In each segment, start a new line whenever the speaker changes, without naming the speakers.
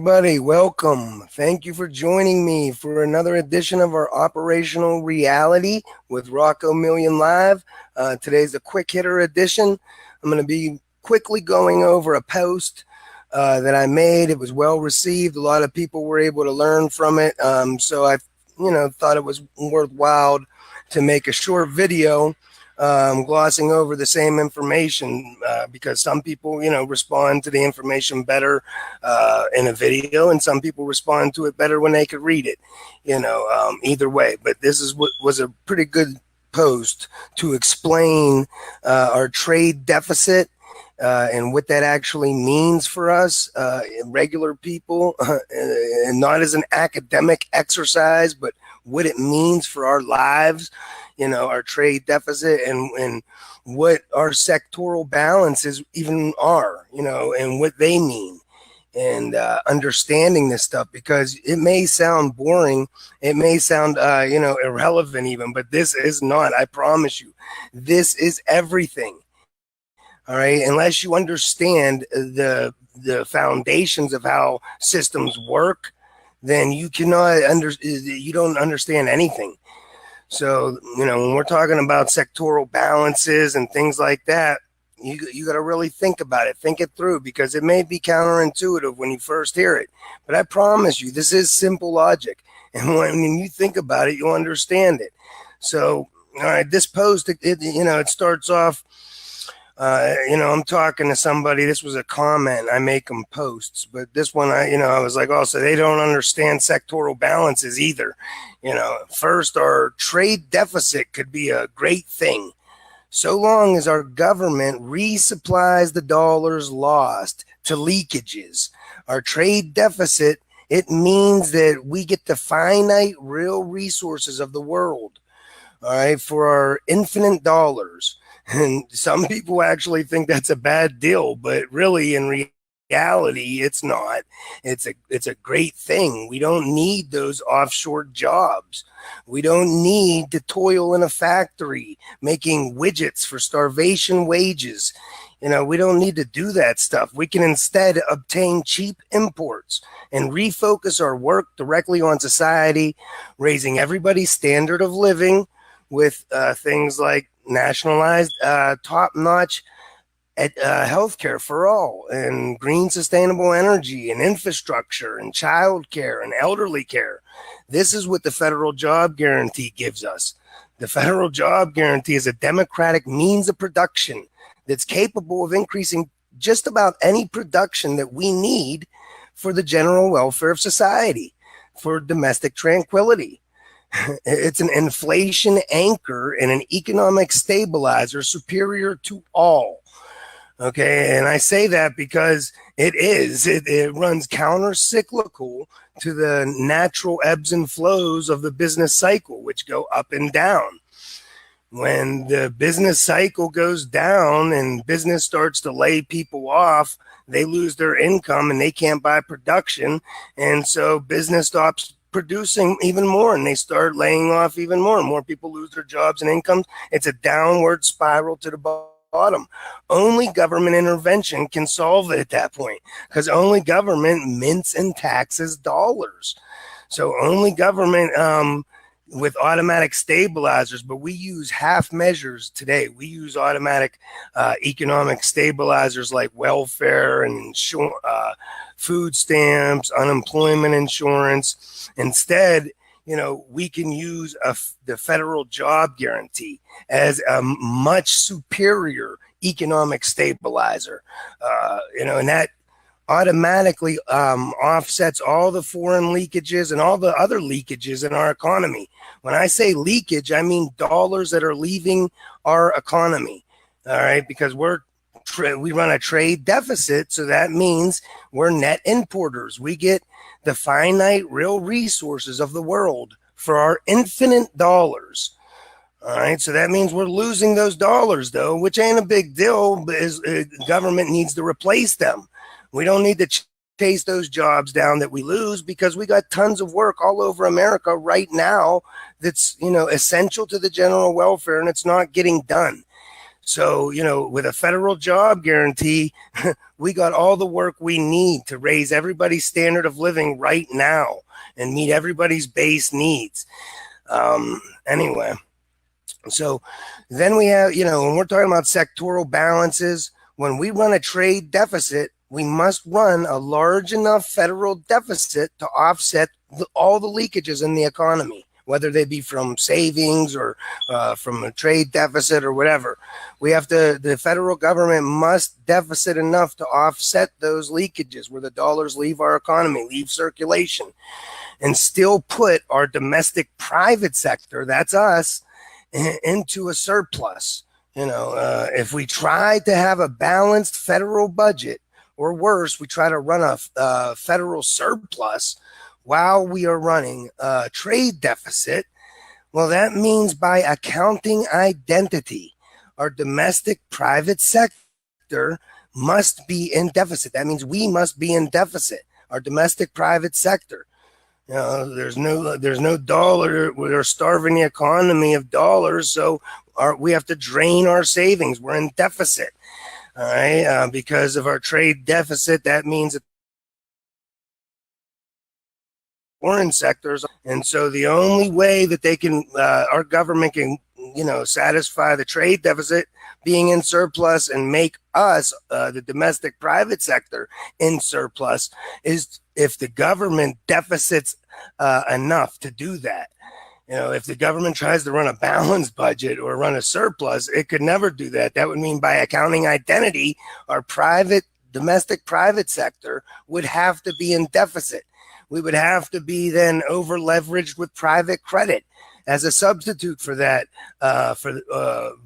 Everybody, welcome. Thank you for joining me for another edition of our Operational Reality with Rocco Million Live. Today's a quick hitter edition. I'm going to be quickly going over a post that I made. It was well received. A lot of people were able to learn from it. So I, thought it was worthwhile to make a short video glossing over the same information because some people, respond to the information better in a video, and some people respond to it better when they could read it, either way. But this is what was a pretty good post to explain our trade deficit and what that actually means for us, regular people, and not as an academic exercise, but what it means for our lives, our trade deficit and what our sectoral balances even are, and what they mean, and understanding this stuff, because it may sound boring, it may sound, irrelevant even, but this is not. I promise you, this is everything. All right, unless you understand the foundations of how systems work, then you you don't understand anything. So, when we're talking about sectoral balances and things like that, you got to really think about it, think it through, because it may be counterintuitive when you first hear it. But I promise you, this is simple logic. And when you think about it, you'll understand it. So, all right, this post, it starts off, I'm talking to somebody. This was a comment. I make them posts, but this one, I was like, oh, so they don't understand sectoral balances either. First, our trade deficit could be a great thing, so long as our government resupplies the dollars lost to leakages. Our trade deficit, it means that we get the finite real resources of the world, all right, for our infinite dollars. And some people actually think that's a bad deal, but really in reality, it's not. It's a great thing. We don't need those offshore jobs. We don't need to toil in a factory making widgets for starvation wages. We don't need to do that stuff. We can instead obtain cheap imports and refocus our work directly on society, raising everybody's standard of living with things like nationalized top-notch healthcare for all, and green sustainable energy and infrastructure and child care and elderly care. This is what the federal job guarantee gives us. The federal job guarantee is a democratic means of production that's capable of increasing just about any production that we need for the general welfare of society, for domestic tranquility. It's an inflation anchor and an economic stabilizer superior to all. Okay, and I say that because it runs counter-cyclical to the natural ebbs and flows of the business cycle, which go up and down. When the business cycle goes down and business starts to lay people off, they lose their income and they can't buy production, and so business stops producing even more, and they start laying off even more, and more people lose their jobs and incomes. It's a downward spiral to the bottom. Only government intervention can solve it at that point, because only government mints and taxes dollars. So only government with automatic stabilizers, but we use half measures today. We use automatic economic stabilizers like welfare and food stamps, unemployment insurance. Instead, we can use the federal job guarantee as a much superior economic stabilizer, and that automatically offsets all the foreign leakages and all the other leakages in our economy. When I say leakage, I mean dollars that are leaving our economy. All right, because we run a trade deficit, so that means we're net importers. We get the finite real resources of the world for our infinite dollars. All right, so that means we're losing those dollars, though, which ain't a big deal, but government needs to replace them. We don't need to chase those jobs down that we lose, because we got tons of work all over America right now that's, essential to the general welfare, and it's not getting done. So, with a federal job guarantee, we got all the work we need to raise everybody's standard of living right now and meet everybody's base needs. Anyway, so then we have, when we're talking about sectoral balances, when we run a trade deficit, we must run a large enough federal deficit to offset all the leakages in the economy, whether they be from savings or from a trade deficit or whatever. The federal government must deficit enough to offset those leakages where the dollars leave our economy, leave circulation, and still put our domestic private sector, that's us, into a surplus. If we try to have a balanced federal budget, or worse, we try to run a federal surplus while we are running a trade deficit, well, that means by accounting identity, our domestic private sector must be in deficit. That means we must be in deficit, our domestic private sector. There's no dollar. We're starving the economy of dollars, so we have to drain our savings. We're in deficit. All right, because of our trade deficit, that means that foreign sectors, and so the only way that our government can, satisfy the trade deficit, being in surplus, and make us, the domestic private sector, in surplus, is if the government deficits enough to do that. If the government tries to run a balanced budget or run a surplus, it could never do that. That would mean by accounting identity, our domestic private sector would have to be in deficit. We would have to be then over leveraged with private credit as a substitute for that, for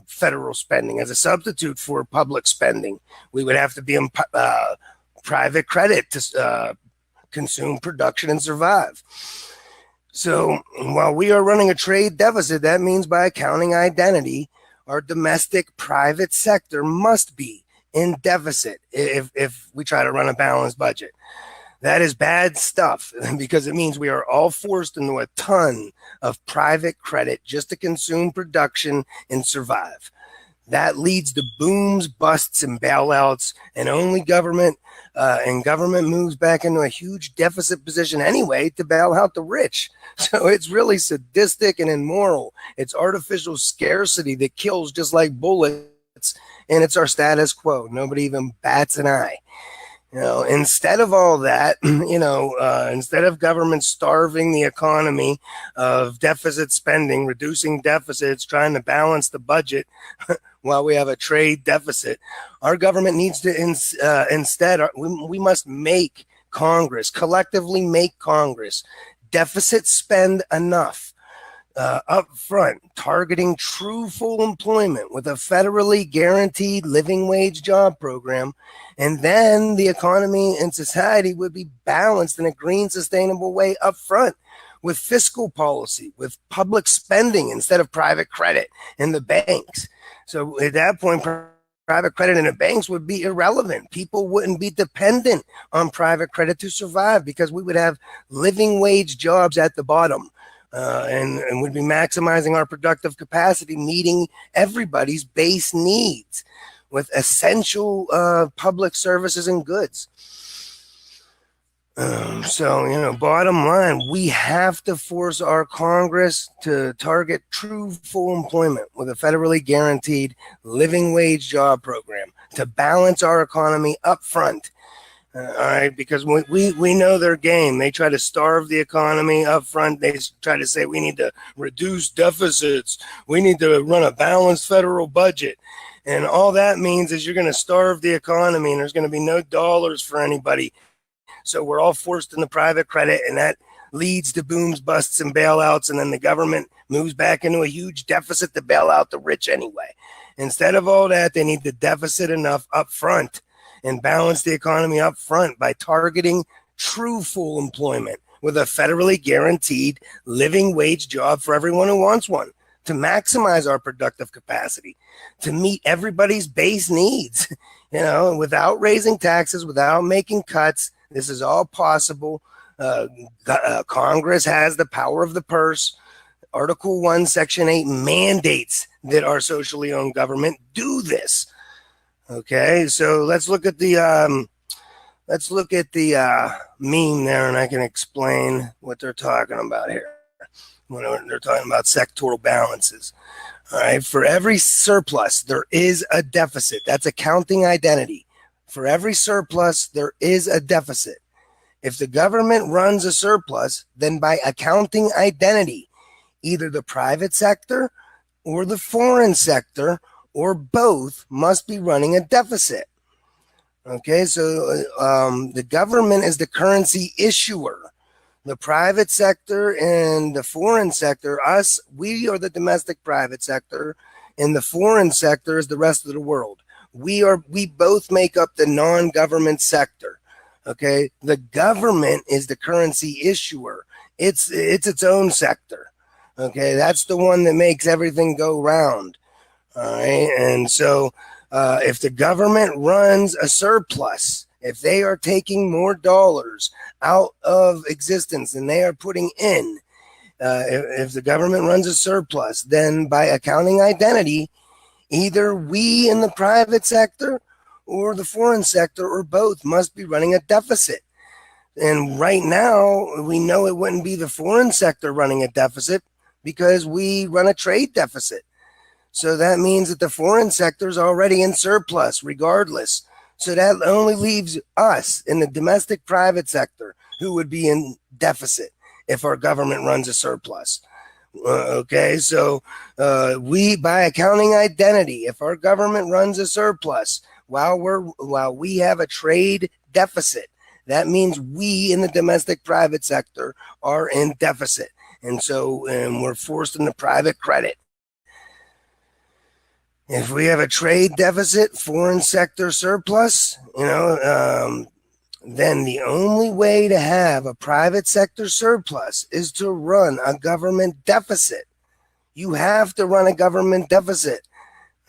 federal spending, as a substitute for public spending. We would have to be in private credit to consume, production, and survive. So while we are running a trade deficit, that means by accounting identity, our domestic private sector must be in deficit if we try to run a balanced budget. That is bad stuff, because it means we are all forced into a ton of private credit just to consume, production, and survive. That leads to booms, busts, and bailouts, and only government moves back into a huge deficit position anyway to bail out the rich. So it's really sadistic and immoral. It's artificial scarcity that kills just like bullets, and it's our status quo. Nobody even bats an eye. Instead of all that, instead of government starving the economy of deficit spending, reducing deficits, trying to balance the budget while we have a trade deficit, our government needs to instead, we must make Congress, collectively make Congress deficit spend enough up front, targeting true full employment with a federally guaranteed living wage job program. And then the economy and society would be balanced in a green, sustainable way up front, with fiscal policy, with public spending instead of private credit in the banks. So at that point, private credit in the banks would be irrelevant. People wouldn't be dependent on private credit to survive, because we would have living wage jobs at the bottom. And would be maximizing our productive capacity, meeting everybody's base needs with essential public services and goods. Bottom line, we have to force our Congress to target true full employment with a federally guaranteed living wage job program to balance our economy up front. All right, because we know their game. They try to starve the economy up front. They try to say we need to reduce deficits. We need to run a balanced federal budget. And all that means is you're going to starve the economy and there's going to be no dollars for anybody. So we're all forced into private credit, and that leads to booms, busts, and bailouts. And then the government moves back into a huge deficit to bail out the rich anyway. Instead of all that, they need to deficit enough up front and balance the economy up front by targeting true full employment with a federally guaranteed living wage job for everyone who wants one, to maximize our productive capacity, to meet everybody's base needs, without raising taxes, without making cuts. This is all possible. Congress has the power of the purse. Article 1, Section 8 mandates that our socially owned government do this. Okay, so let's look at the meme there, and I can explain what they're talking about here. When they're talking about sectoral balances. All right, for every surplus, there is a deficit. That's accounting identity. For every surplus, there is a deficit. If the government runs a surplus, then by accounting identity, either the private sector or the foreign sector or both must be running a deficit. Okay, so the government is the currency issuer. The private sector and the foreign sector, we are the domestic private sector, and the foreign sector is the rest of the world. We both make up the non-government sector. Okay, the government is the currency issuer. It's its own sector. Okay, that's the one that makes everything go round. All right, and so if the government runs a surplus, if they are taking more dollars out of existence than they are putting in, if the government runs a surplus, then by accounting identity, either we in the private sector or the foreign sector or both must be running a deficit. And right now, we know it wouldn't be the foreign sector running a deficit because we run a trade deficit. So that means that the foreign sector is already in surplus regardless. So that only leaves us in the domestic private sector who would be in deficit if our government runs a surplus. Okay, so we, by accounting identity, if our government runs a surplus while we have a trade deficit, that means we in the domestic private sector are in deficit. And so we're forced into private credit. If we have a trade deficit, foreign sector surplus, then the only way to have a private sector surplus is to run a government deficit. You have to run a government deficit.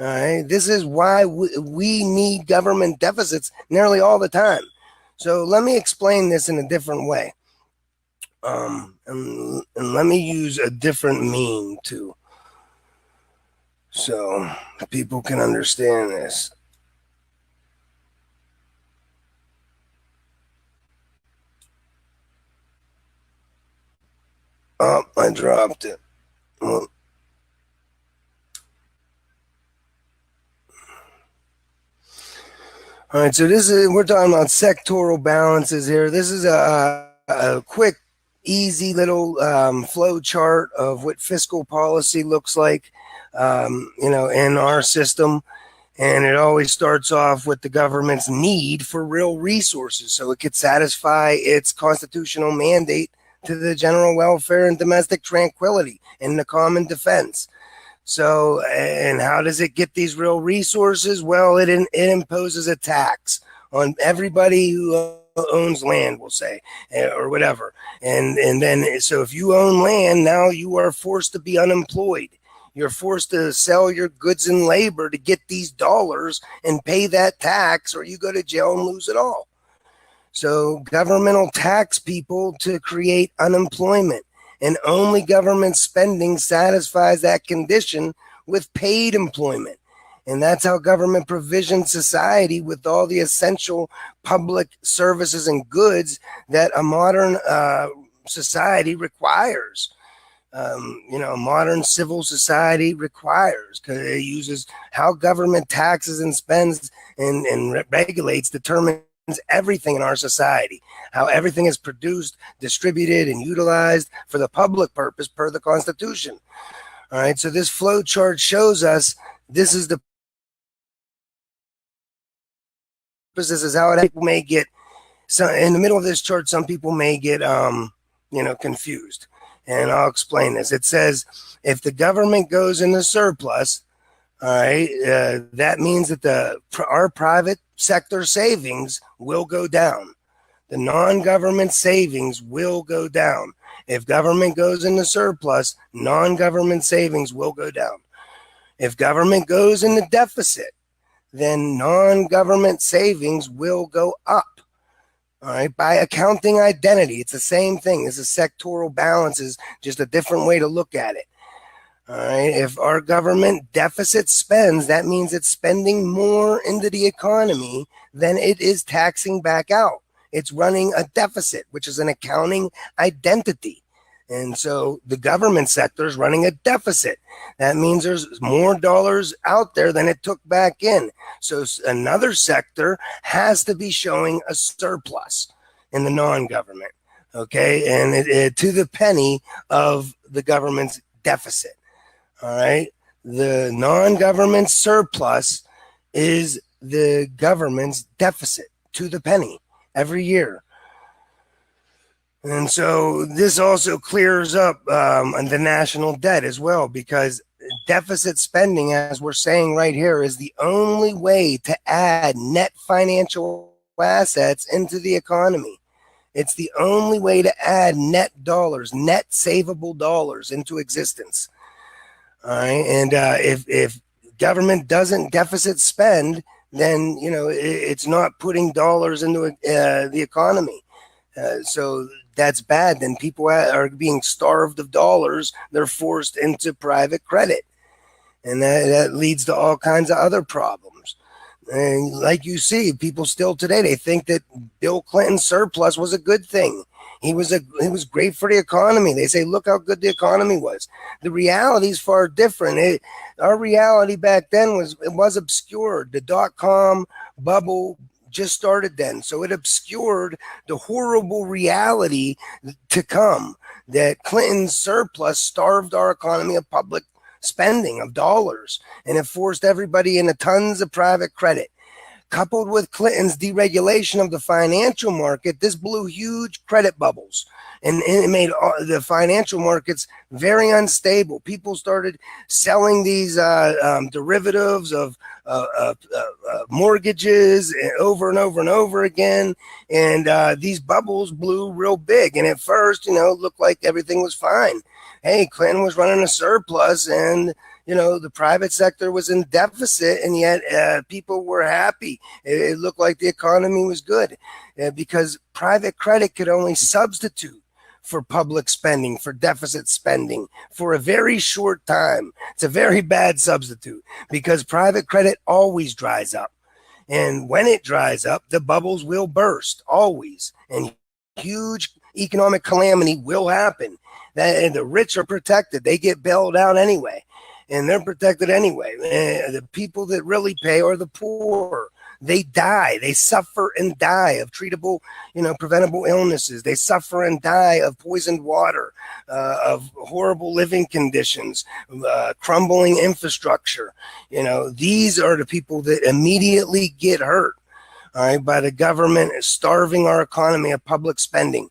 All right. This is why we need government deficits nearly all the time. So let me explain this in a different way. And let me use a different meme too, so people can understand this. Oh, I dropped it. Well, all right, so we're talking about sectoral balances here. This is a quick, easy little flow chart of what fiscal policy looks like, in our system. And it always starts off with the government's need for real resources so it could satisfy its constitutional mandate to the general welfare and domestic tranquility and the common defense. So, and how does it get these real resources? Well, it imposes a tax on everybody who owns land, we'll say, or whatever. And then, so if you own land, now you are forced to be unemployed. You're forced to sell your goods and labor to get these dollars and pay that tax, or you go to jail and lose it all. So government will tax people to create unemployment, and only government spending satisfies that condition with paid employment. And that's how government provisions society with all the essential public services and goods that a modern society requires. Modern civil society requires, because it uses how government taxes and spends and regulates, determines everything in our society, how everything is produced, distributed, and utilized for the public purpose per the Constitution. All right, so this flow chart shows us this is the this is how people may get, so in the middle of this chart, some people may get, confused. And I'll explain this. It says, if the government goes into surplus, all right, that means that our private sector savings will go down. The non-government savings will go down. If government goes into surplus, non-government savings will go down. If government goes into deficit, then non-government savings will go up. All right, by accounting identity, it's the same thing. This is sectoral balances, just a different way to look at it. All right, if our government deficit spends, that means it's spending more into the economy than it is taxing back out. It's running a deficit, which is an accounting identity. And so the government sector is running a deficit. That means there's more dollars out there than it took back in. So another sector has to be showing a surplus in the non-government, okay? And it to the penny of the government's deficit, all right? The non-government surplus is the government's deficit to the penny every year. And so this also clears up the national debt as well, because deficit spending, as we're saying right here, is the only way to add net financial assets into the economy. It's the only way to add net dollars, net savable dollars into existence. All right. And if government doesn't deficit spend, then, it's not putting dollars into the economy. So that's bad. Then people are being starved of dollars. They're forced into private credit. And that leads to all kinds of other problems. And like you see, people still today, they think that Bill Clinton's surplus was a good thing. He was great for the economy. They say, look how good the economy was. The reality is far different. Our reality back then was obscured. The dot-com bubble just started then. So it obscured the horrible reality to come, that Clinton's surplus starved our economy of public spending of dollars, and it forced everybody into tons of private credit. Coupled with Clinton's deregulation of the financial market, this blew huge credit bubbles, and it made the financial markets very unstable. People started selling these derivatives of mortgages over and over and over again, and these bubbles blew real big. And at first, it looked like everything was fine. Hey, Clinton was running a surplus, and the private sector was in deficit, and yet people were happy. It looked like the economy was good because private credit could only substitute for public spending, for deficit spending, for a very short time. It's a very bad substitute because private credit always dries up. And when it dries up, the bubbles will burst, always. And huge economic calamity will happen. And the rich are protected. They get bailed out anyway. And they're protected anyway. The people that really pay are the poor. They die. They suffer and die of treatable, preventable illnesses. They suffer and die of poisoned water, of horrible living conditions, crumbling infrastructure. These are the people that immediately get hurt, all right, by the government starving our economy of public spending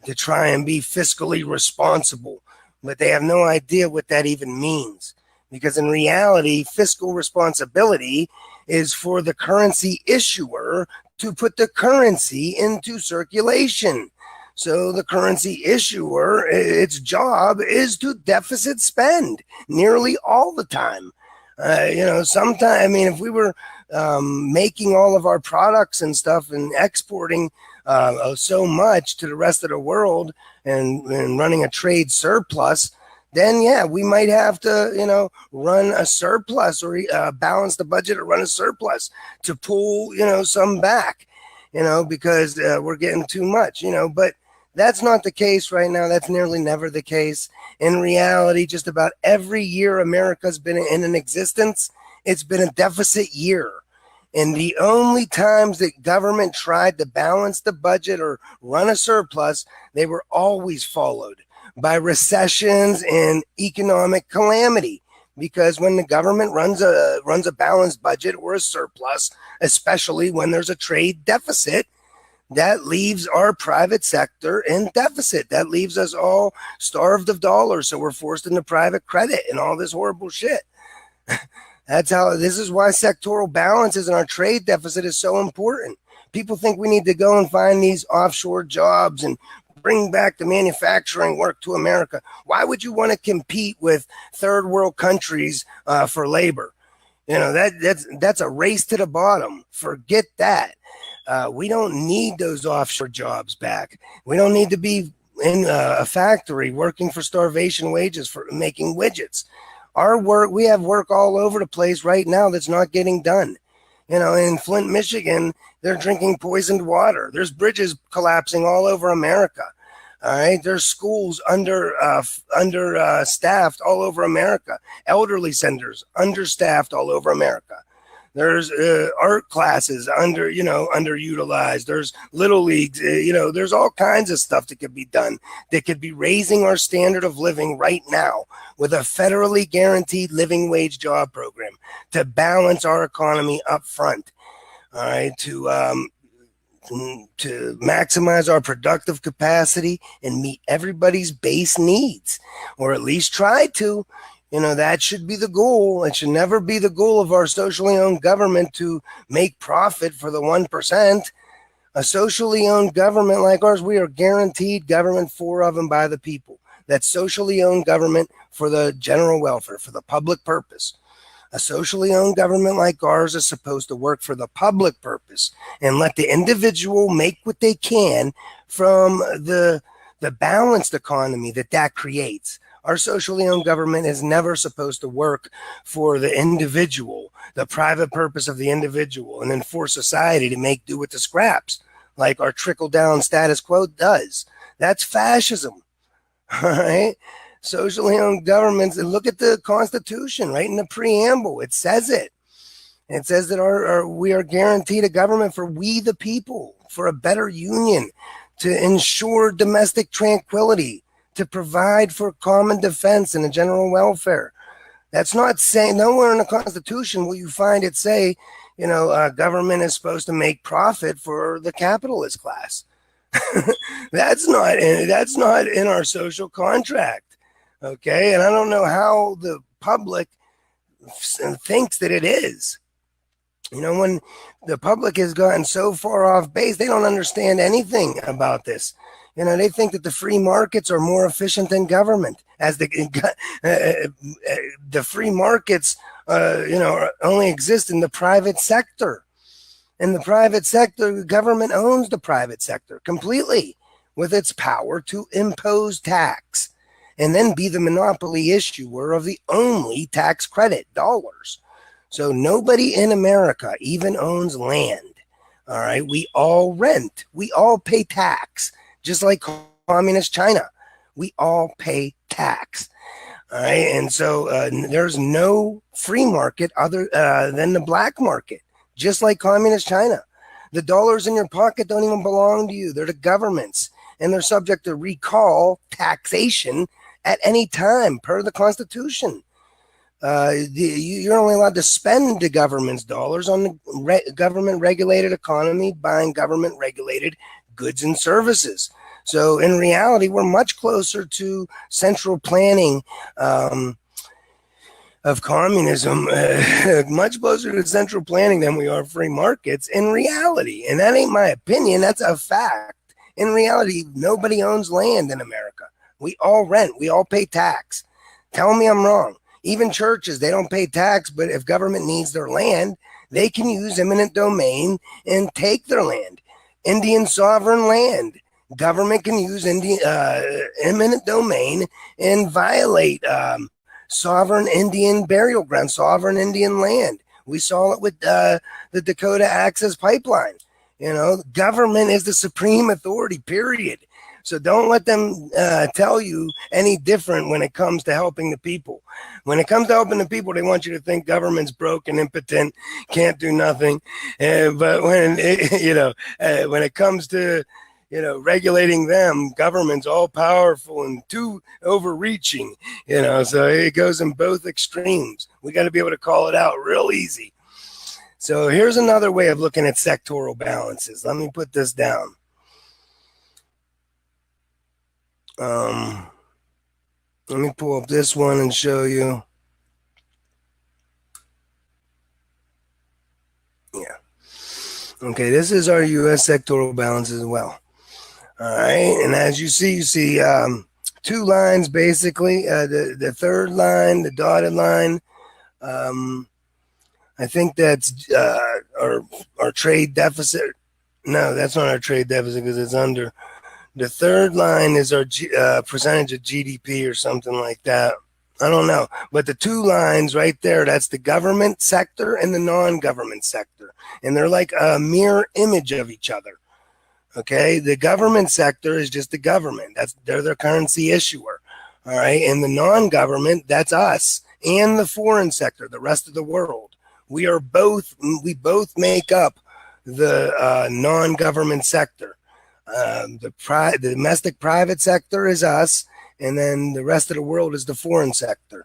to try and be fiscally responsible. But they have no idea what that even means. Because in reality, fiscal responsibility is for the currency issuer to put the currency into circulation. So the currency issuer, its job is to deficit spend nearly all the time. Sometimes, if we were making all of our products and stuff and exporting so much to the rest of the world and running a trade surplus, then yeah, we might have to, run a surplus or balance the budget or run a surplus to pull, some back, because we're getting too much, but that's not the case right now. That's nearly never the case. In reality, just about every year America's been in an existence, it's been a deficit year. And the only times that government tried to balance the budget or run a surplus, they were always followed by recessions and economic calamity, because when the government runs a balanced budget or a surplus, especially when there's a trade deficit, that leaves our private sector in deficit. That leaves us all starved of dollars. So we're forced into private credit and all this horrible shit. This is why sectoral balances in our trade deficit is so important. People think we need to go and find these offshore jobs and bring back the manufacturing work to America. Why would you want to compete with third world countries for labor? That's a race to the bottom. Forget that. We don't need those offshore jobs back. We don't need to be in a factory working for starvation wages for making widgets. We have work all over the place right now that's not getting done. In Flint, Michigan, they're drinking poisoned water. There's bridges collapsing all over America. All right. There's schools understaffed all over America. Elderly centers understaffed all over America. There's art classes underutilized. There's little leagues. There's all kinds of stuff that could be done that could be raising our standard of living right now with a federally guaranteed living wage job program to balance our economy up front. All right, to maximize our productive capacity and meet everybody's base needs, or at least try to. That should be the goal. It should never be the goal of our socially owned government to make profit for the 1%. A socially owned government like ours, we are guaranteed government for, of, and by the people. That's socially owned government for the general welfare, for the public purpose. A socially owned government like ours is supposed to work for the public purpose and let the individual make what they can from the balanced economy that creates. Our socially owned government is never supposed to work for the individual, the private purpose of the individual, and then force society to make do with the scraps, like our trickle-down status quo does. That's fascism, all right? Socially owned governments, and look at the Constitution, right in the preamble. It says it. It says that we are guaranteed a government for we the people, for a better union, to ensure domestic tranquility, to provide for common defense and the general welfare. That's not saying, nowhere in the Constitution will you find it say, government is supposed to make profit for the capitalist class. That's not in our social contract. Okay. And I don't know how the public thinks that it is. When the public has gotten so far off base, they don't understand anything about this. They think that the free markets are more efficient than government, as the free markets, only exist in the private sector. In the private sector, the government owns the private sector completely with its power to impose tax and then be the monopoly issuer of the only tax credit, dollars. So nobody in America even owns land. All right. We all rent. We all pay tax. Just like communist China, we all pay tax. All right. And so there's no free market other than the black market, just like communist China. The dollars in your pocket don't even belong to you. They're the government's, and they're subject to recall taxation at any time per the Constitution. You're only allowed to spend the government's dollars on the government-regulated economy, buying government-regulated goods and services. So in reality, we're much closer to central planning of communism, much closer to central planning than we are free markets in reality. And that ain't my opinion. That's a fact. In reality, nobody owns land in America. We all rent. We all pay tax. Tell me I'm wrong. Even churches, they don't pay tax, but if government needs their land, they can use eminent domain and take their land. Indian sovereign land. Government can use eminent domain and violate sovereign Indian burial ground, sovereign Indian land. We saw it with the Dakota Access Pipeline. Government is the supreme authority, period. So don't let them tell you any different when it comes to helping the people. When it comes to helping the people, they want you to think government's broken, impotent, can't do nothing. But when it comes to regulating them. Government's all powerful and too overreaching, so it goes in both extremes. We got to be able to call it out real easy. So here's another way of looking at sectoral balances. Let me put this down. Let me pull up this one and show you. Yeah. Okay, this is our U.S. sectoral balance as well. All right, and as you see, two lines basically. The third line, the dotted line, I think that's our trade deficit. No, that's not our trade deficit because it's under. The third line is our percentage of GDP or something like that. I don't know. But the two lines right there, that's the government sector and the non-government sector. And they're like a mirror image of each other. Okay? The government sector is just the government. They're their currency issuer. All right? And the non-government, that's us. And the foreign sector, the rest of the world. We both make up the non-government sector. The domestic private sector is us, and then the rest of the world is the foreign sector.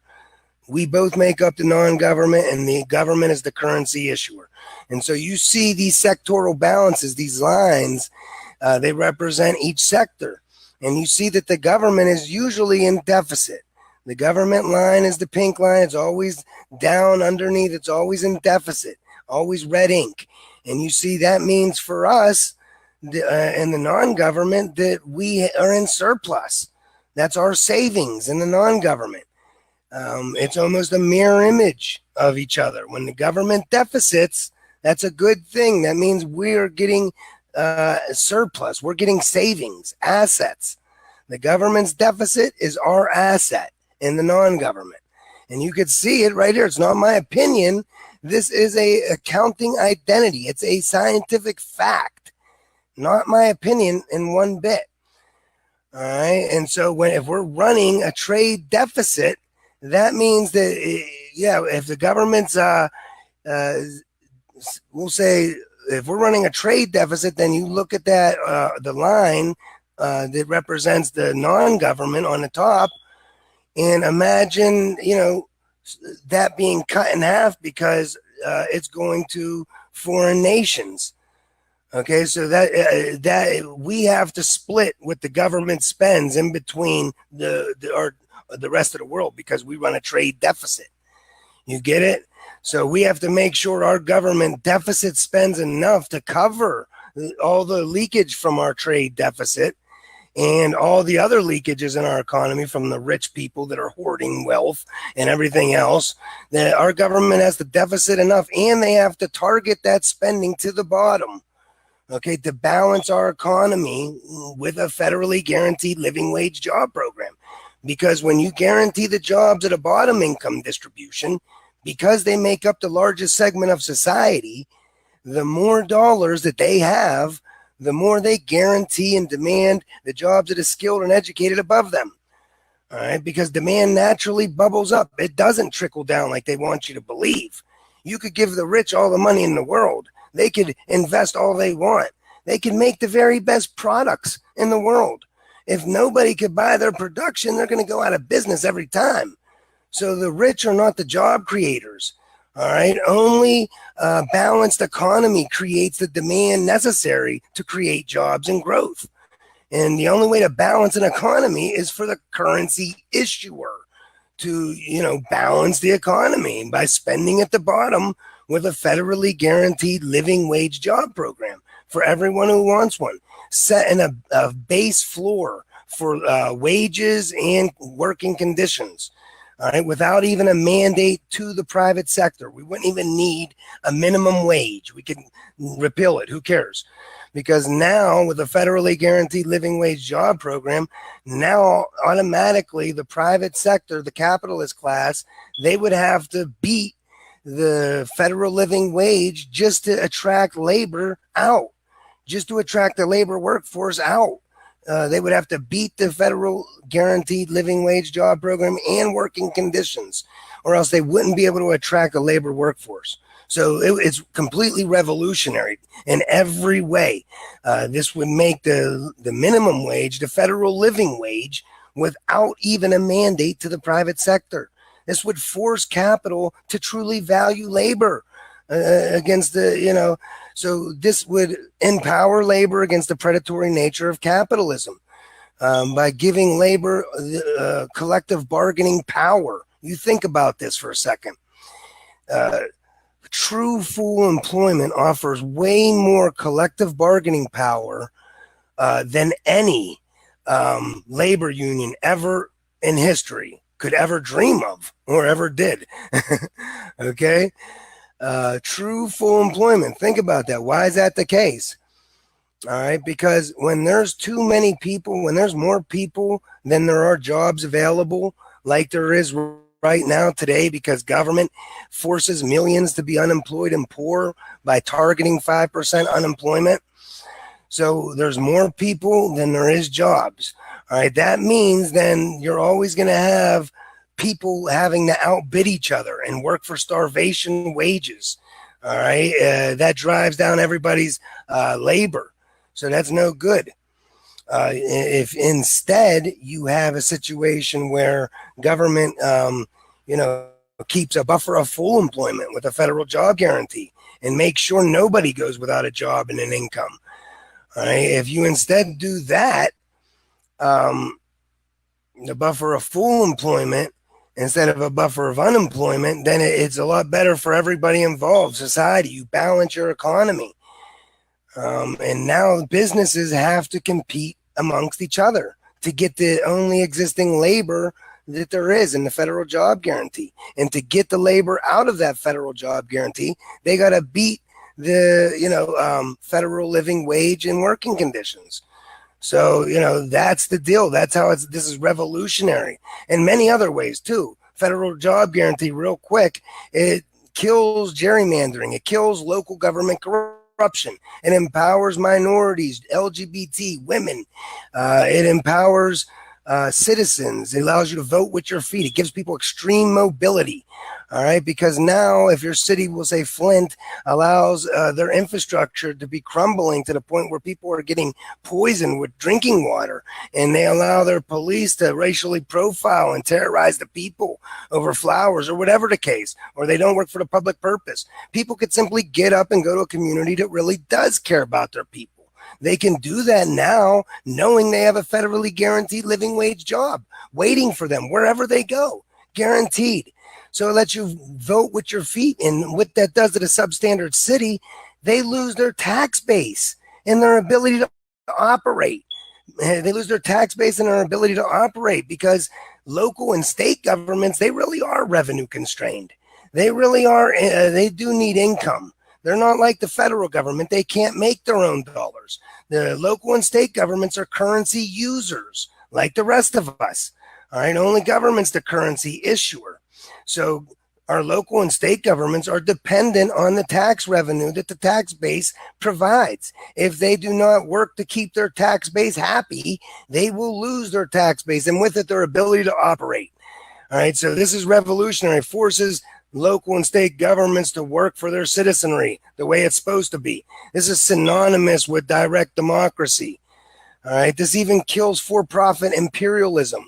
We both make up the non-government, and the government is the currency issuer. And so you see these sectoral balances, these lines, they represent each sector. And you see that the government is usually in deficit. The government line is the pink line. It's always down underneath. It's always in deficit, always red ink. And you see that means for us, in the non-government, that we are in surplus. That's our savings in the non-government. It's almost a mirror image of each other. When the government deficits, that's a good thing. That means we're getting surplus. We're getting savings, assets. The government's deficit is our asset in the non-government. And you could see it right here. It's not my opinion. This is a accounting identity. It's a scientific fact. Not my opinion in one bit. All right. And so if we're running a trade deficit, that means that, if the government's, we'll say, if we're running a trade deficit, then you look at that, the line that represents the non-government on the top, and imagine, that being cut in half because it's going to foreign nations. Okay, so that we have to split what the government spends in between the rest of the world because we run a trade deficit. You get it? So we have to make sure our government deficit spends enough to cover all the leakage from our trade deficit and all the other leakages in our economy from the rich people that are hoarding wealth and everything else. That our government has to deficit enough, and they have to target that spending to the bottom. Okay, to balance our economy with a federally guaranteed living wage job program. Because when you guarantee the jobs at a bottom income distribution, because they make up the largest segment of society, the more dollars that they have, the more they guarantee and demand the jobs of the skilled and educated above them. All right, because demand naturally bubbles up. It doesn't trickle down like they want you to believe. You could give the rich all the money in the world. They could invest all they want. They can make the very best products in the world. If nobody could buy their production, they're going to go out of business every time. So the rich are not the job creators. All right. Only a balanced economy creates the demand necessary to create jobs and growth. And the only way to balance an economy is for the currency issuer to, balance the economy by spending at the bottom with a federally guaranteed living wage job program for everyone who wants one, setting a base floor for wages and working conditions. All right, without even a mandate to the private sector. We wouldn't even need a minimum wage. We can repeal it. Who cares? Because now with a federally guaranteed living wage job program, now automatically the private sector, the capitalist class, they would have to beat the federal living wage just to attract labor out, just to attract the labor workforce out. they would have to beat the federal guaranteed living wage job program and working conditions, or else they wouldn't be able to attract a labor workforce. So it's completely revolutionary in every way. This would make the minimum wage the federal living wage without even a mandate to the private sector. This would force capital to truly value labor against so this would empower labor against the predatory nature of capitalism by giving labor collective bargaining power. You think about this for a second. True full employment offers way more collective bargaining power than any labor union ever in history could ever dream of or ever did. Okay? True full employment. Think about that. Why is that the case? All right, because when there's too many people, when there's more people than there are jobs available, like there is right now today, because government forces millions to be unemployed and poor by targeting 5% unemployment. So there's more people than there is jobs. All right, that means then you're always going to have people having to outbid each other and work for starvation wages. All right, that drives down everybody's labor. So that's no good. If instead you have a situation where government, keeps a buffer of full employment with a federal job guarantee and makes sure nobody goes without a job and an income. All right, if you instead do that, the buffer of full employment instead of a buffer of unemployment, then it's a lot better for everybody involved, society. You balance your economy. And now businesses have to compete amongst each other to get the only existing labor that there is in the federal job guarantee. And to get the labor out of that federal job guarantee, they got to beat the, federal living wage and working conditions. So, that's the deal. That's how this is revolutionary in many other ways too. Federal job guarantee, real quick, it kills gerrymandering. It kills local government corruption. It empowers minorities, LGBT, women. It empowers citizens. It allows you to vote with your feet. It gives people extreme mobility. All right, because now if your city, will say Flint, allows their infrastructure to be crumbling to the point where people are getting poisoned with drinking water, and they allow their police to racially profile and terrorize the people over flowers or whatever the case, or they don't work for the public purpose, people could simply get up and go to a community that really does care about their people. They can do that now, knowing they have a federally guaranteed living wage job waiting for them wherever they go, guaranteed. So it lets you vote with your feet. And what that does to the substandard city, they lose their tax base and their ability to operate. They lose their tax base and their ability to operate because local and state governments, they really are revenue constrained. They really are. They do need income. They're not like the federal government. They can't make their own dollars. The local and state governments are currency users like the rest of us. All right. Only government's the currency issuer. So our local and state governments are dependent on the tax revenue that the tax base provides. If they do not work to keep their tax base happy, they will lose their tax base and with it their ability to operate. All right. So this is revolutionary. Forces local and state governments to work for their citizenry the way it's supposed to be. This is synonymous with direct democracy. All right. This even kills for-profit imperialism,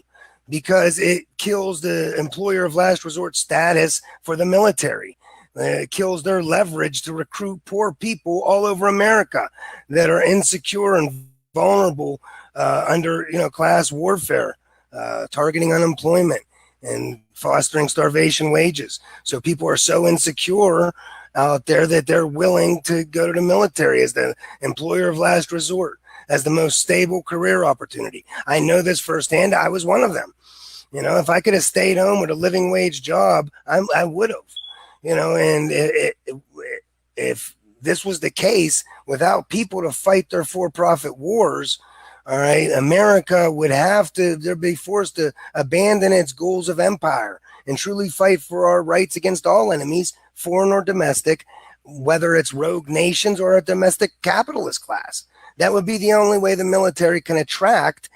because it kills the employer of last resort status for the military. It kills their leverage to recruit poor people all over America that are insecure and vulnerable under class warfare, targeting unemployment and fostering starvation wages. So people are so insecure out there that they're willing to go to the military as the employer of last resort, as the most stable career opportunity. I know this firsthand. I was one of them. If I could have stayed home with a living wage job, I would have. And if this was the case, without people to fight their for-profit wars, all right, America would have to, they'd be forced to abandon its goals of empire and truly fight for our rights against all enemies, foreign or domestic, whether it's rogue nations or a domestic capitalist class. That would be the only way the military can attract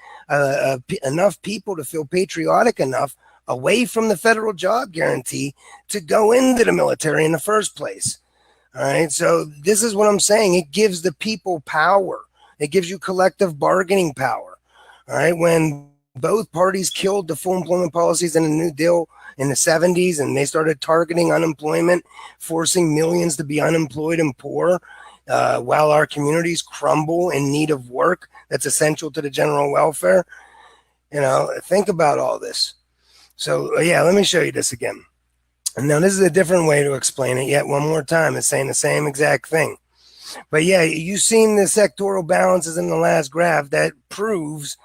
enough people to feel patriotic enough away from the federal job guarantee to go into the military in the first place. All right. So this is what I'm saying. It gives the people power. It gives you collective bargaining power. All right. When both parties killed the full employment policies in the New Deal in the 70s and they started targeting unemployment, forcing millions to be unemployed and poor, while our communities crumble in need of work that's essential to the general welfare. Think about all this. So, yeah, let me show you this again. And now, this is a different way to explain it yet one more time. It's saying the same exact thing. But, yeah, you've seen the sectoral balances in the last graph. That proves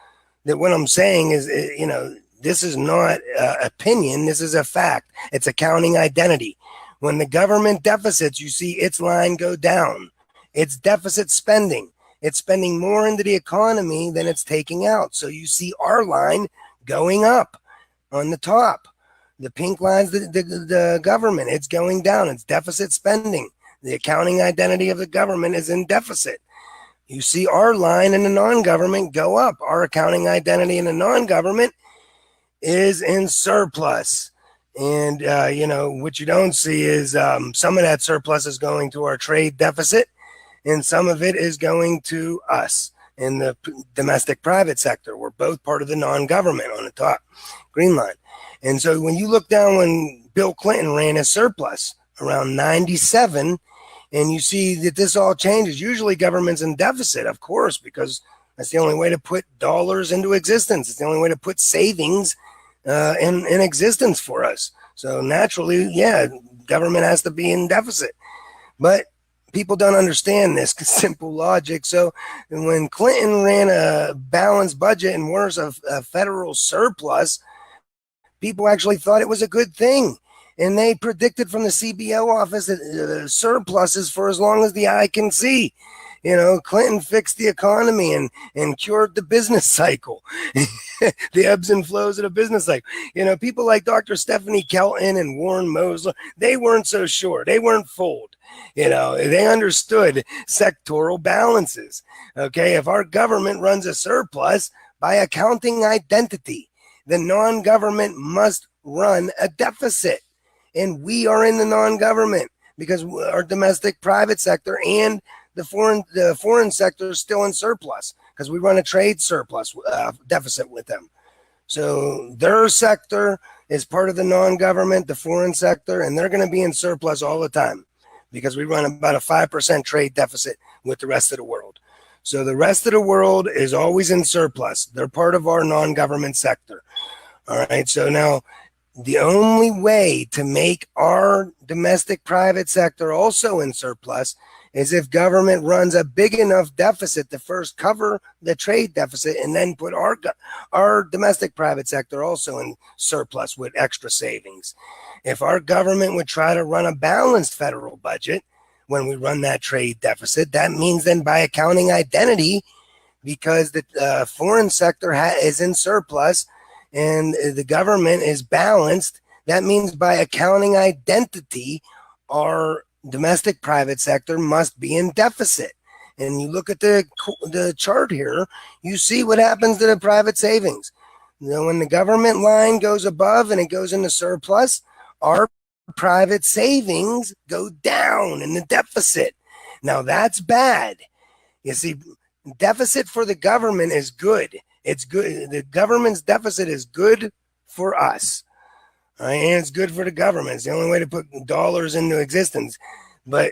that what I'm saying is, this is not opinion. This is a fact. It's accounting identity. When the government deficits, you see its line go down. It's deficit spending. It's spending more into the economy than it's taking out. So you see our line going up on the top. The pink line's the government. It's going down. It's deficit spending. The accounting identity of the government is in deficit. You see our line in the non-government go up. Our accounting identity in the non-government is in surplus. And, what you don't see is some of that surplus is going to our trade deficit, and some of it is going to us in the domestic private sector. We're both part of the non-government on the top, green line. And so when you look down when Bill Clinton ran his surplus around 97, and you see that this all changes. Usually government's in deficit, of course, because that's the only way to put dollars into existence. It's the only way to put savings in existence for us. So naturally, yeah, government has to be in deficit. But people don't understand this simple logic. So when Clinton ran a balanced budget and worse, a federal surplus, people actually thought it was a good thing. And they predicted from the CBO office that surpluses for as long as the eye can see. Clinton fixed the economy and cured the business cycle, the ebbs and flows of the business cycle. People like Dr. Stephanie Kelton and Warren Mosler, they weren't so sure. They weren't fooled. They understood sectoral balances. Okay, if our government runs a surplus by accounting identity, the non-government must run a deficit. And we are in the non-government because our domestic private sector and the foreign sector is still in surplus because we run a trade surplus deficit with them. So their sector is part of the non-government, the foreign sector, and they're going to be in surplus all the time because we run about a 5% trade deficit with the rest of the world. So the rest of the world is always in surplus. They're part of our non-government sector. All right. So now the only way to make our domestic private sector also in surplus is if government runs a big enough deficit to first cover the trade deficit and then put our domestic private sector also in surplus with extra savings. If our government would try to run a balanced federal budget when we run that trade deficit, that means then by accounting identity, because the foreign sector is in surplus and the government is balanced, that means by accounting identity, our domestic private sector must be in deficit. And you look at the chart here, you see what happens to the private savings. When the government line goes above and it goes into surplus, our private savings go down in the deficit. Now that's bad. You see, deficit for the government is good. It's good. The government's deficit is good for us. And it's good for the government. It's the only way to put dollars into existence. But,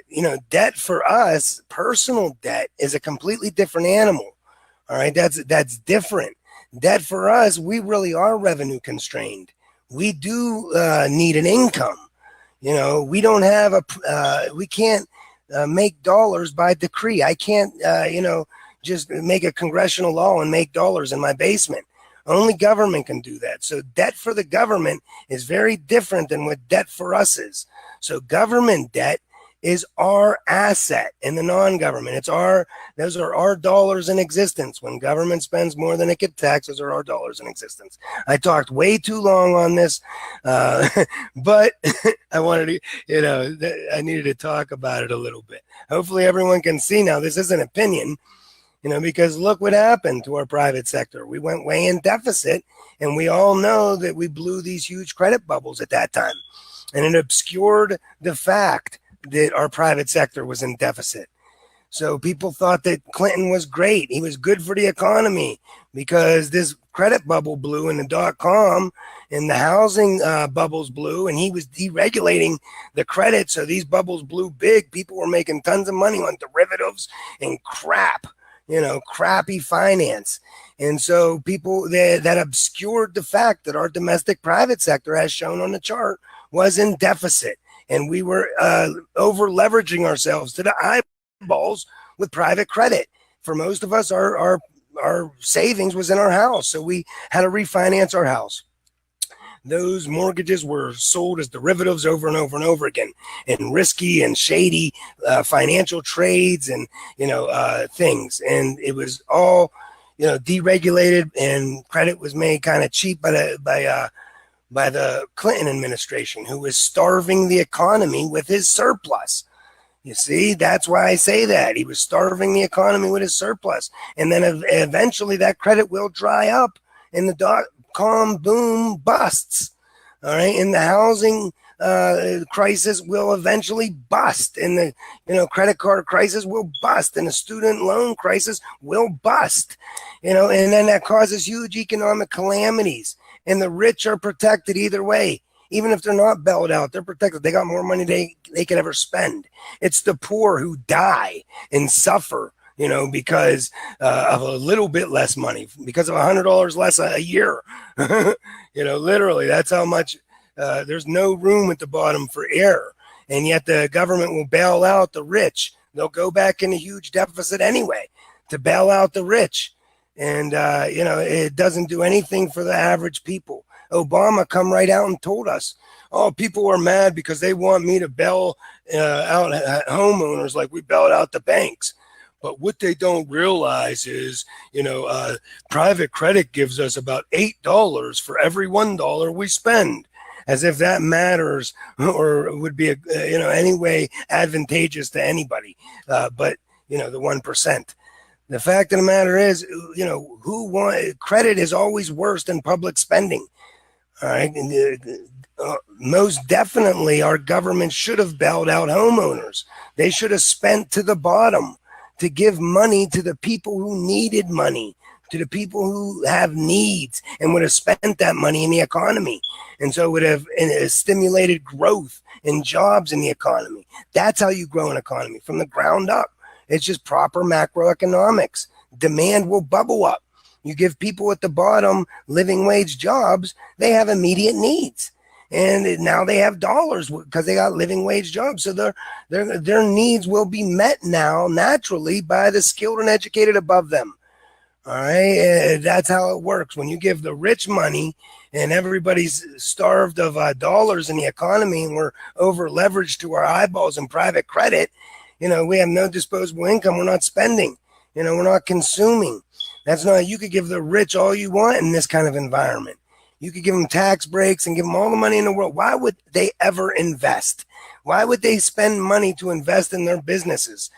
debt for us, personal debt, is a completely different animal. All right, that's different. Debt for us, we really are revenue constrained. We do need an income. We don't have we can't make dollars by decree. I can't, just make a congressional law and make dollars in my basement. Only government can do that. So debt for the government is very different than what debt for us is. So government debt is our asset in the non-government. Those are our dollars in existence. When government spends more than it could tax, those are our dollars in existence. I talked way too long on this, but I wanted to, I needed to talk about it a little bit. Hopefully everyone can see now. This is an opinion. because look what happened to our private sector. We went way in deficit, and we all know that we blew these huge credit bubbles at that time. And it obscured the fact that our private sector was in deficit. So people thought that Clinton was great. He was good for the economy because this credit bubble blew in the .com and the housing bubbles blew, and he was deregulating the credit. So these bubbles blew big. People were making tons of money on derivatives and crappy finance. And so people that obscured the fact that our domestic private sector, as shown on the chart, was in deficit. And we were over leveraging ourselves to the eyeballs with private credit. For most of us, our savings was in our house. So we had to refinance our house. Those mortgages were sold as derivatives over and over and over again, and risky and shady financial trades and things. And it was all deregulated, and credit was made kind of cheap by the Clinton administration, who was starving the economy with his surplus. You see, that's why I say that. He was starving the economy with his surplus. And then eventually that credit will dry up and the dot-com boom busts. All right. And the housing crisis will eventually bust. And the credit card crisis will bust. And the student loan crisis will bust. And then that causes huge economic calamities. And the rich are protected either way. Even if they're not bailed out, they're protected. They got more money they could ever spend. It's the poor who die and suffer, because of a little bit less money, because of $100 less a year. Literally, that's how much. There's no room at the bottom for error, and yet the government will bail out the rich. They'll go back in a huge deficit anyway to bail out the rich, and it doesn't do anything for the average people. Obama come right out and told us, oh, people are mad because they want me to bail out homeowners like we bailed out the banks. But what they don't realize is, private credit gives us about $8 for every $1 we spend, as if that matters or would be, any way advantageous to anybody. But the 1%. The fact of the matter is, credit is always worse than public spending. All right. Most definitely, our government should have bailed out homeowners. They should have spent to the bottom to give money to the people who needed money, to the people who have needs, and would have spent that money in the economy. And so it would have stimulated growth and jobs in the economy. That's how you grow an economy, from the ground up. It's just proper macroeconomics. Demand will bubble up. You give people at the bottom living wage jobs, they have immediate needs. And now they have dollars because they got living wage jobs. So their needs will be met now naturally by the skilled and educated above them. All right. That's how it works. When you give the rich money and everybody's starved of dollars in the economy, and we're over leveraged to our eyeballs in private credit, we have no disposable income. We're not spending, we're not consuming. That's not, you could give the rich all you want in this kind of environment. You could give them tax breaks and give them all the money in the world. Why would they ever invest? Why would they spend money to invest in their businesses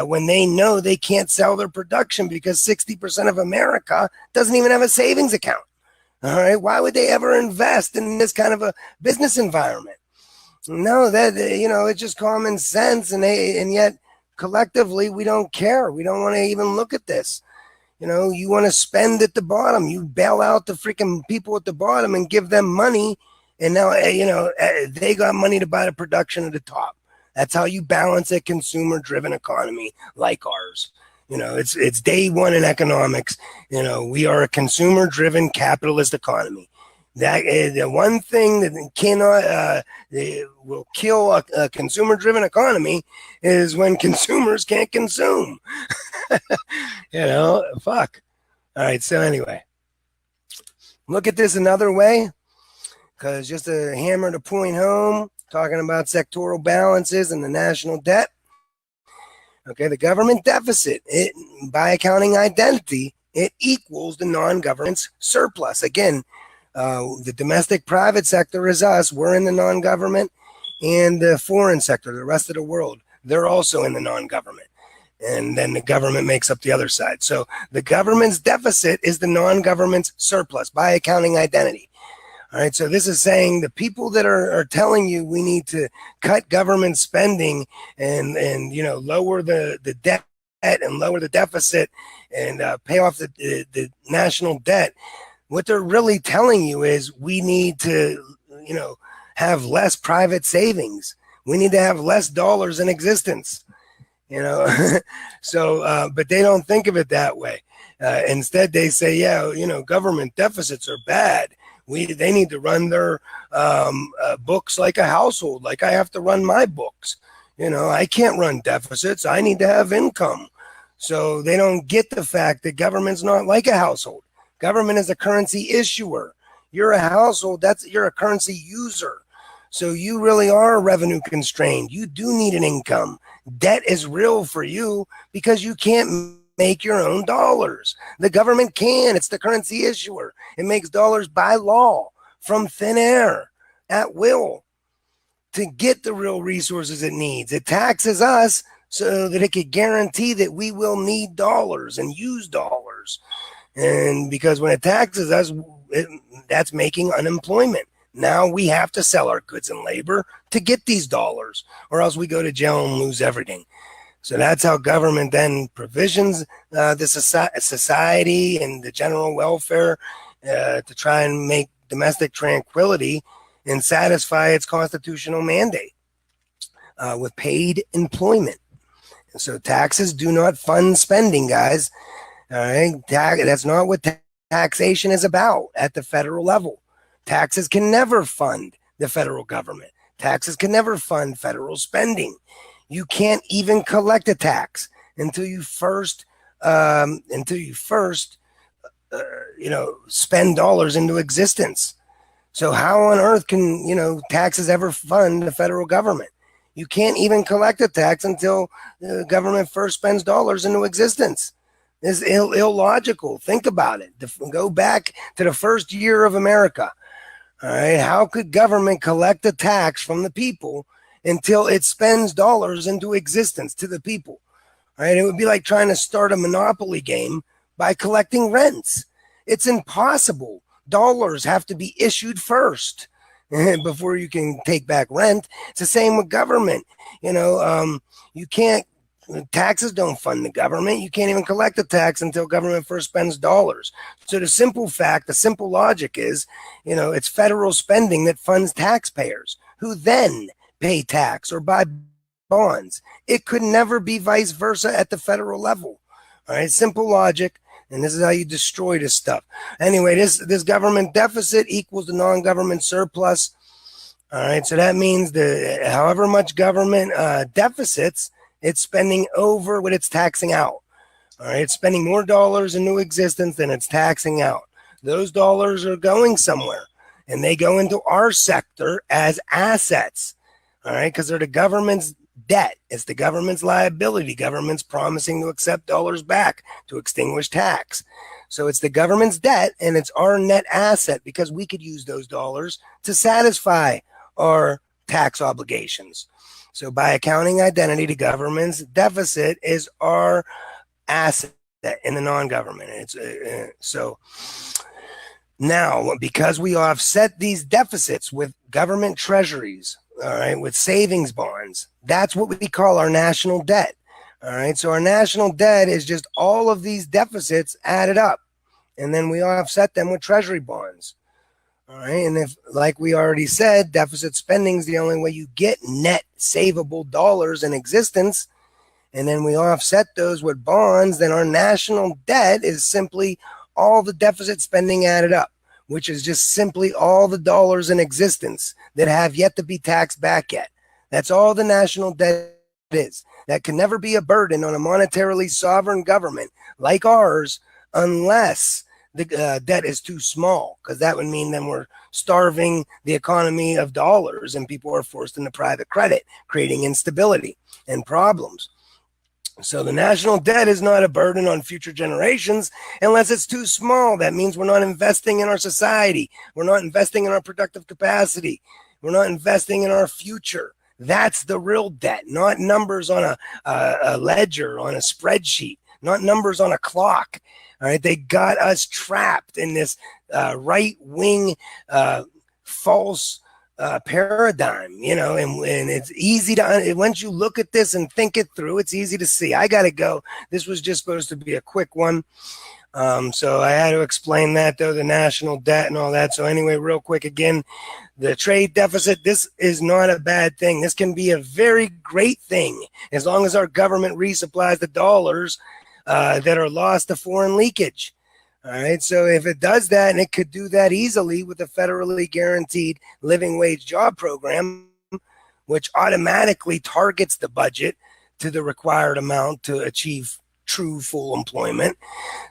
when they know they can't sell their production because 60% of America doesn't even have a savings account? All right. Why would they ever invest in this kind of a business environment? No, it's just common sense. And yet collectively, we don't care. We don't want to even look at this. You want to spend at the bottom. You bail out the freaking people at the bottom and give them money. And now, they got money to buy the production at the top. That's how you balance a consumer-driven economy like ours. It's day one in economics. We are a consumer-driven capitalist economy. That the one thing that will kill a consumer-driven economy is when consumers can't consume. Fuck. All right. So anyway, look at this another way, because just to hammer the point home, talking about sectoral balances and the national debt. Okay, the government deficit, by accounting identity, it equals the non-government's surplus. Again, the domestic private sector is us. We're in the non-government, and the foreign sector, the rest of the world, they're also in the non-government. and then the government makes up the other side. So the government's deficit is the non-government's surplus by accounting identity. All right, so this is saying the people that are telling you we need to cut government spending and lower the debt and lower the deficit and pay off the national debt, what they're really telling you is we need to have less private savings. We need to have less dollars in existence. So but they don't think of it that way. Instead they say, government deficits are bad. They need to run their books like a household, like I have to run my books. I can't run deficits. I need to have income. So they don't get the fact that government's not like a household. Government is a currency issuer. You're a household. You're a currency user. So you really are revenue constrained. You do need an income. Debt is real for you because you can't make your own dollars. The government can. It's the currency issuer. It makes dollars by law from thin air at will to get the real resources it needs. It taxes us so that it could guarantee that we will need dollars and use dollars. And because when it taxes us, that's making unemployment. Now we have to sell our goods and labor to get these dollars, or else we go to jail and lose everything. So that's how government then provisions the society and the general welfare to try and make domestic tranquility and satisfy its constitutional mandate with paid employment. And so taxes do not fund spending, guys. All right, that's not what taxation is about at the federal level. Taxes can never fund the federal government. Taxes can never fund federal spending. You can't even collect a tax until you first spend dollars into existence. So how on earth can taxes ever fund the federal government? You can't even collect a tax until the government first spends dollars into existence. It's illogical. Think about it. Go back to the first year of America. All right, how could government collect a tax from the people until it spends dollars into existence to the people? All right, it would be like trying to start a Monopoly game by collecting rents. It's impossible. Dollars have to be issued first before you can take back rent. It's the same with government. You can't. Taxes don't fund the government. You can't even collect a tax until government first spends dollars. So the simple logic is, it's federal spending that funds taxpayers who then pay tax or buy bonds. It could never be vice versa at the federal level. All right, simple logic. And this is how you destroy this stuff. Anyway, this government deficit equals the non-government surplus. All right, so that means however much government deficits, it's spending over what it's taxing out. All right, it's spending more dollars into existence than it's taxing out. Those dollars are going somewhere, and they go into our sector as assets. All right, because they're the government's debt. It's the government's liability. Government's promising to accept dollars back to extinguish tax. So it's the government's debt, and it's our net asset because we could use those dollars to satisfy our tax obligations. So by accounting identity, the government's deficit is our asset in the non-government. So now, because we offset these deficits with government treasuries, all right, with savings bonds, that's what we call our national debt. All right, so our national debt is just all of these deficits added up, and then we offset them with treasury bonds. All right, and if, like we already said, deficit spending is the only way you get net savable dollars in existence, and then we offset those with bonds, then our national debt is simply all the deficit spending added up, which is just simply all the dollars in existence that have yet to be taxed back yet. That's all the national debt is. That can never be a burden on a monetarily sovereign government like ours unless the debt is too small, because that would mean then we're starving the economy of dollars and people are forced into private credit, creating instability and problems. So the national debt is not a burden on future generations unless it's too small. That means we're not investing in our society. We're not investing in our productive capacity. We're not investing in our future. That's the real debt, not numbers on a ledger, on a spreadsheet, not numbers on a clock. All right, they got us trapped in this right-wing false paradigm, and it's easy to, once you look at this and think it through, it's easy to see. I got to go. This was just supposed to be a quick one. So I had to explain that, though, the national debt and all that. So anyway, real quick again, the trade deficit, this is not a bad thing. This can be a very great thing as long as our government resupplies the dollars that are lost to foreign leakage. All right, so if it does that, and it could do that easily with a federally guaranteed living wage job program, which automatically targets the budget to the required amount to achieve true full employment.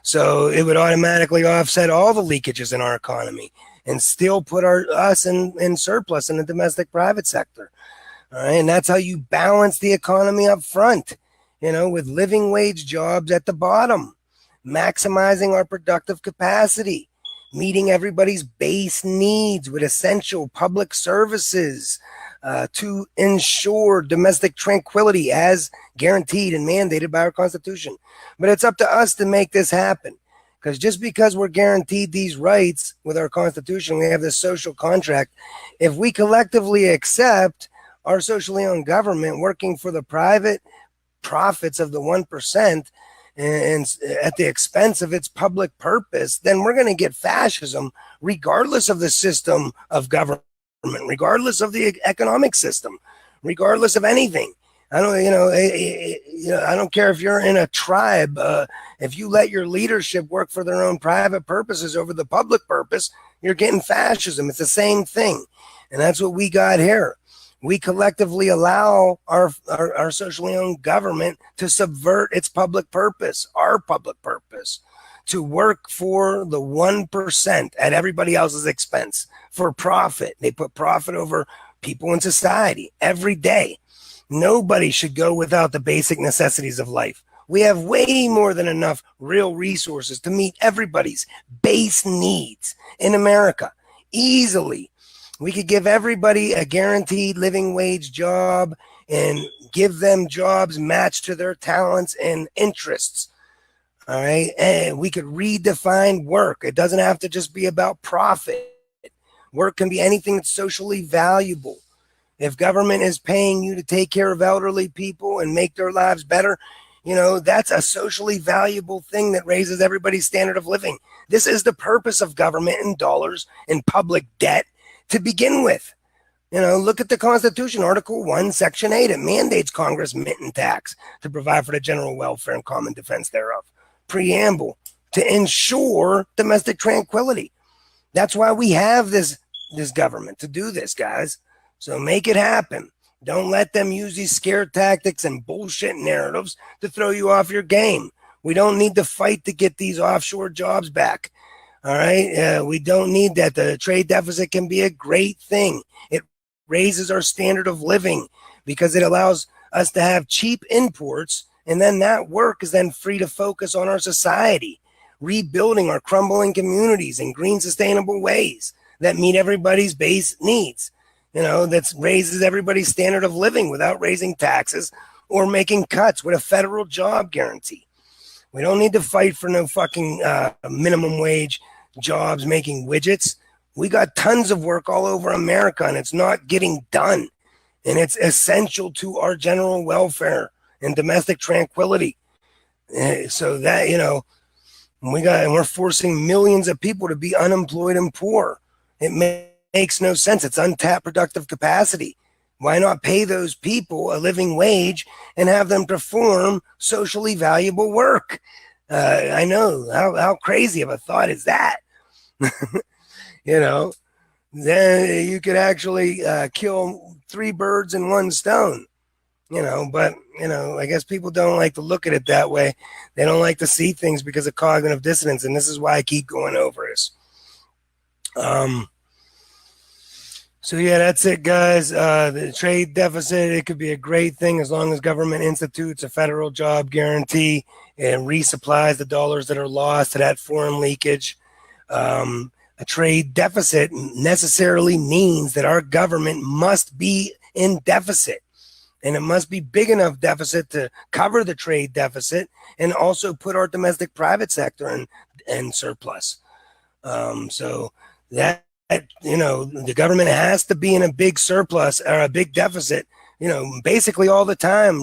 So it would automatically offset all the leakages in our economy and still put us in surplus in the domestic private sector. All right, and that's how you balance the economy up front, with living wage jobs at the bottom, maximizing our productive capacity, meeting everybody's base needs with essential public services to ensure domestic tranquility as guaranteed and mandated by our Constitution. But it's up to us to make this happen, because just because we're guaranteed these rights with our Constitution, we have this social contract. If we collectively accept our socially owned government working for the private profits of the 1%, and at the expense of its public purpose, then we're going to get fascism regardless of the system of government, regardless of the economic system, regardless of anything. I don't care if you're in a tribe. If you let your leadership work for their own private purposes over the public purpose, you're getting fascism. It's the same thing. And that's what we got here. We collectively allow our socially owned government to subvert its public purpose, our public purpose, to work for the 1% at everybody else's expense for profit. They put profit over people in society every day. Nobody should go without the basic necessities of life. We have way more than enough real resources to meet everybody's base needs in America easily. We could give everybody a guaranteed living wage job and give them jobs matched to their talents and interests. All right. And we could redefine work. It doesn't have to just be about profit. Work can be anything that's socially valuable. If government is paying you to take care of elderly people and make their lives better, that's a socially valuable thing that raises everybody's standard of living. This is the purpose of government and dollars and public debt to begin with. Look at the Constitution, Article 1, Section 8. It mandates Congress mint and tax to provide for the general welfare and common defense thereof. Preamble, to ensure domestic tranquility. That's why we have this government, to do this, guys. So make it happen. Don't let them use these scare tactics and bullshit narratives to throw you off your game. We don't need to fight to get these offshore jobs back. All right. We don't need that. The trade deficit can be a great thing. It raises our standard of living because it allows us to have cheap imports. And then that work is then free to focus on our society, rebuilding our crumbling communities in green, sustainable ways that meet everybody's base needs. That raises everybody's standard of living without raising taxes or making cuts with a federal job guarantee. We don't need to fight for no fucking minimum wage jobs making widgets. We got tons of work all over America, and it's not getting done. And it's essential to our general welfare and domestic tranquility. So that, we're forcing millions of people to be unemployed and poor. It makes no sense. It's untapped productive capacity. Why not pay those people a living wage and have them perform socially valuable work? I know, how crazy of a thought is that? Then you could actually kill 3 birds in 1 stone, but, I guess people don't like to look at it that way. They don't like to see things because of cognitive dissonance. And this is why I keep going over this. So yeah, that's it, guys. The trade deficit, it could be a great thing as long as government institutes a federal job guarantee and resupplies the dollars that are lost to that foreign leakage. A trade deficit necessarily means that our government must be in deficit. And it must be big enough deficit to cover the trade deficit and also put our domestic private sector in surplus. So that, the government has to be in a big surplus or a big deficit, basically all the time.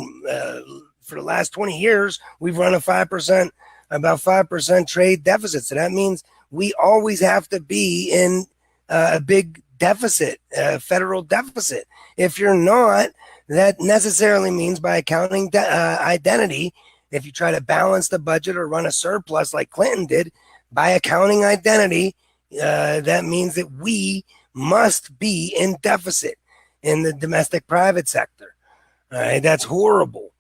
For the last 20 years, we've run about 5% trade deficit. So that means we always have to be in a big deficit, federal deficit. If you're not, that necessarily means by accounting identity, if you try to balance the budget or run a surplus like Clinton did, by accounting identity, that means that we must be in deficit in the domestic private sector. All right, that's horrible.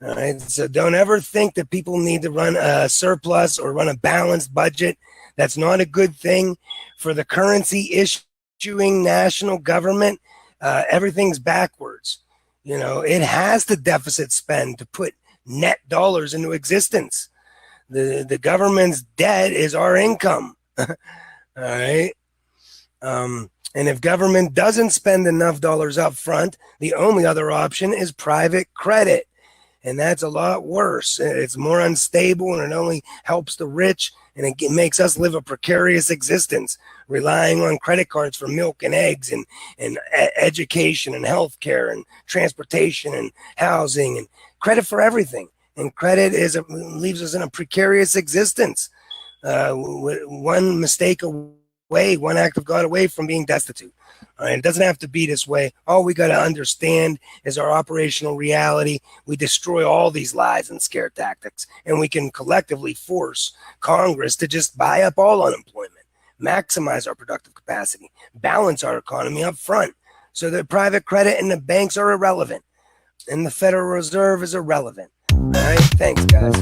All right, so don't ever think that people need to run a surplus or run a balanced budget. That's not a good thing for the currency issuing national government. Everything's backwards. It has to deficit spend to put net dollars into existence. The government's debt is our income. All right. And if government doesn't spend enough dollars up front, the only other option is private credit. And that's a lot worse. It's more unstable, and it only helps the rich, and it makes us live a precarious existence, relying on credit cards for milk and eggs and education and healthcare and transportation and housing and credit for everything. And credit leaves us in a precarious existence. One mistake away, one act of God away from being destitute. All right, it doesn't have to be this way. All we got to understand is our operational reality. We destroy all these lies and scare tactics, and we can collectively force Congress to just buy up all unemployment, maximize our productive capacity, balance our economy up front so that private credit and the banks are irrelevant and the Federal Reserve is irrelevant. All right, thanks, guys.